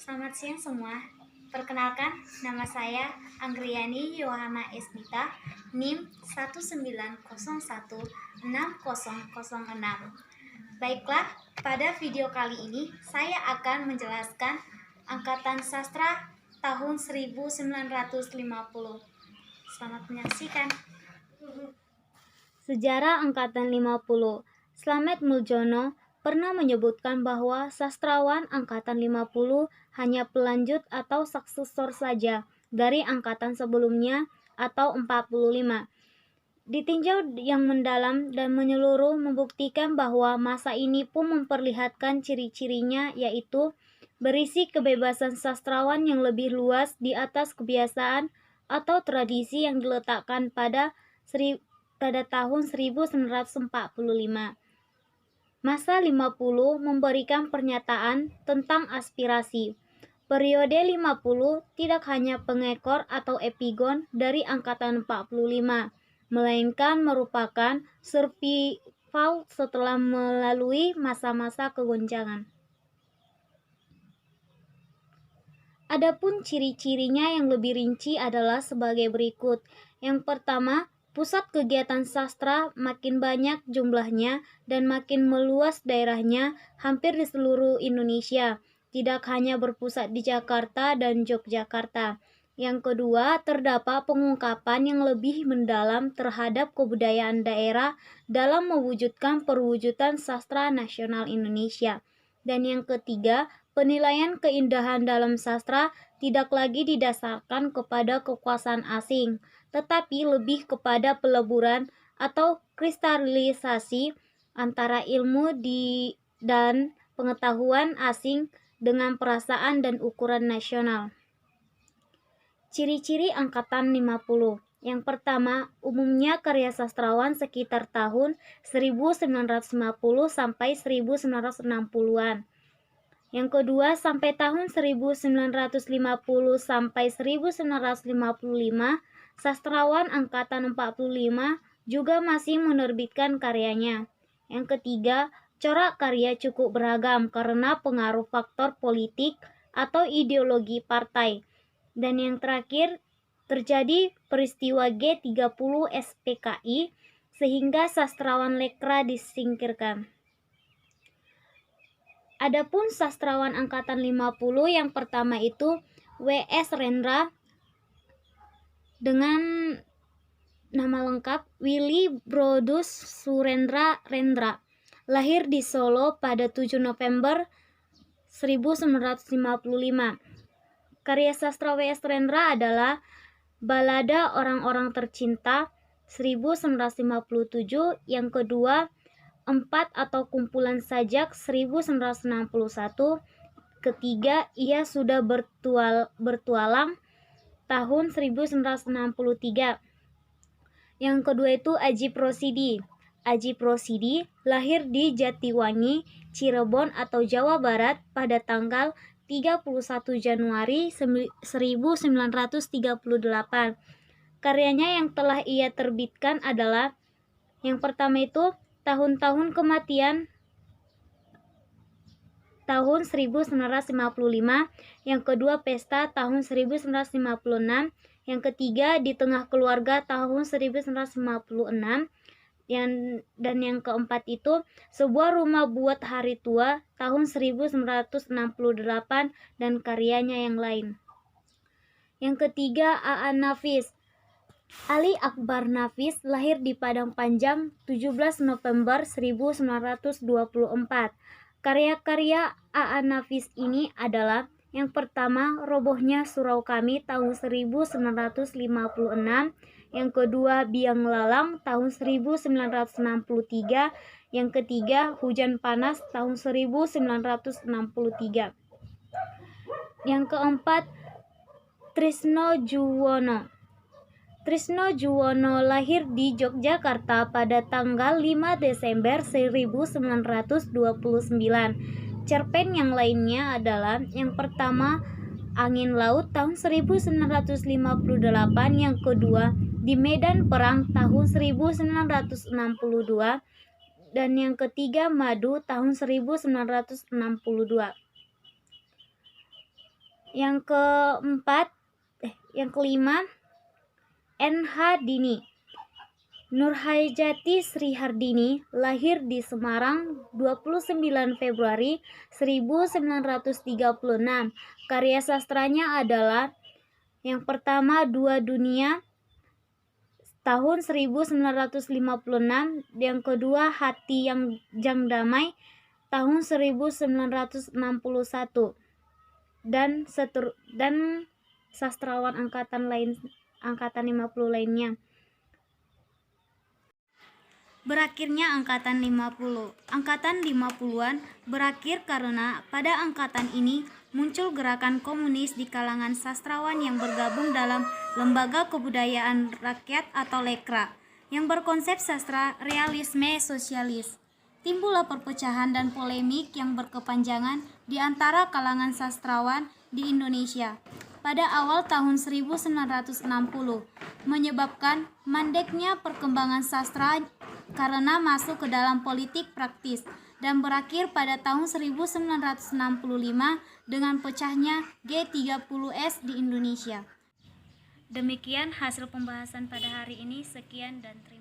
Selamat siang semua. Perkenalkan, nama saya Anggriani Yohana Esnita, NIM 190160006. Baiklah, pada video kali ini saya akan menjelaskan Angkatan Sastra tahun 1950. Selamat menyaksikan. Sejarah Angkatan 50. Slamet Muljono pernah menyebutkan bahwa sastrawan Angkatan 50 hanya pelanjut atau suksesor saja dari angkatan sebelumnya atau 45. Ditinjau yang mendalam dan menyeluruh membuktikan bahwa masa ini pun memperlihatkan ciri-cirinya, yaitu berisi kebebasan sastrawan yang lebih luas di atas kebiasaan atau tradisi yang diletakkan pada tahun 1945. Masa 50 memberikan pernyataan tentang aspirasi. Periode 50 tidak hanya pengekor atau epigon dari angkatan 45, melainkan merupakan survival setelah melalui masa-masa kegoncangan. Adapun ciri-cirinya yang lebih rinci adalah sebagai berikut. Yang pertama, pusat kegiatan sastra makin banyak jumlahnya dan makin meluas daerahnya hampir di seluruh Indonesia, tidak hanya berpusat di Jakarta dan Yogyakarta. Yang kedua, terdapat pengungkapan yang lebih mendalam terhadap kebudayaan daerah dalam mewujudkan perwujudan sastra nasional Indonesia. Dan yang ketiga, penilaian keindahan dalam sastra tidak lagi didasarkan kepada kekuasaan asing, tetapi lebih kepada peleburan atau kristalisasi antara ilmu dan pengetahuan asing dengan perasaan dan ukuran nasional. Ciri-ciri Angkatan 50. Yang pertama, umumnya karya sastrawan sekitar tahun 1950 sampai 1960-an. Yang kedua, sampai tahun 1950 sampai 1955, sastrawan Angkatan 45 juga masih menerbitkan karyanya. Yang ketiga, corak karya cukup beragam karena pengaruh faktor politik atau ideologi partai. Dan yang terakhir, terjadi peristiwa G30 SPKI sehingga sastrawan lekra disingkirkan. Adapun sastrawan Angkatan 50 yang pertama itu W.S. Rendra dengan nama lengkap Willy Brodus Surendra Rendra, lahir di Solo pada 7 November 1955. Karya sastra W.S. Rendra adalah Balada Orang-orang Tercinta 1957, yang kedua 4 atau Kumpulan Sajak 1961, ketiga Ia Sudah Bertualang tahun 1963. Yang kedua itu Ajip Rosidi. Ajip Rosidi lahir di Jatiwangi, Cirebon atau Jawa Barat pada tanggal 31 Januari 1938. Karyanya yang telah ia terbitkan adalah yang pertama itu Tahun-tahun Kematian tahun 1955, yang kedua Pesta tahun 1956, yang ketiga Di Tengah Keluarga tahun 1956, dan yang keempat itu Sebuah Rumah Buat Hari Tua tahun 1968 dan karyanya yang lain. Yang ketiga Aan Nafis. Ali Akbar Nafis lahir di Padang Panjang 17 November 1924. Karya-karya Aan Nafis ini adalah yang pertama Robohnya Surau Kami tahun 1956, yang kedua Biang Lalang tahun 1963, yang ketiga Hujan Panas tahun 1963. Yang keempat Trisno Juwono. Trisno Juwono lahir di Yogyakarta pada tanggal 5 Desember 1929. Cerpen yang lainnya adalah yang pertama Angin Laut tahun 1958, yang kedua Di Medan Perang tahun 1962, dan yang ketiga Madu tahun 1962. Yang kelima, N.H. Dini. Nurhayati Srihardini lahir di Semarang 29 Februari 1936. Karya sastranya adalah yang pertama Dua Dunia tahun 1956, yang kedua Hati Jang Damai tahun 1961, dan sastrawan angkatan 50 lainnya. Berakhirnya angkatan 50. Angkatan 50-an berakhir karena pada angkatan ini muncul gerakan komunis di kalangan sastrawan yang bergabung dalam Lembaga Kebudayaan Rakyat atau Lekra yang berkonsep sastra realisme sosialis. Timbullah perpecahan dan polemik yang berkepanjangan di antara kalangan sastrawan di Indonesia pada awal tahun 1960, menyebabkan mandeknya perkembangan sastra karena masuk ke dalam politik praktis, dan berakhir pada tahun 1965 dengan pecahnya G30S di Indonesia. Demikian hasil pembahasan pada hari ini. Sekian dan terima kasih.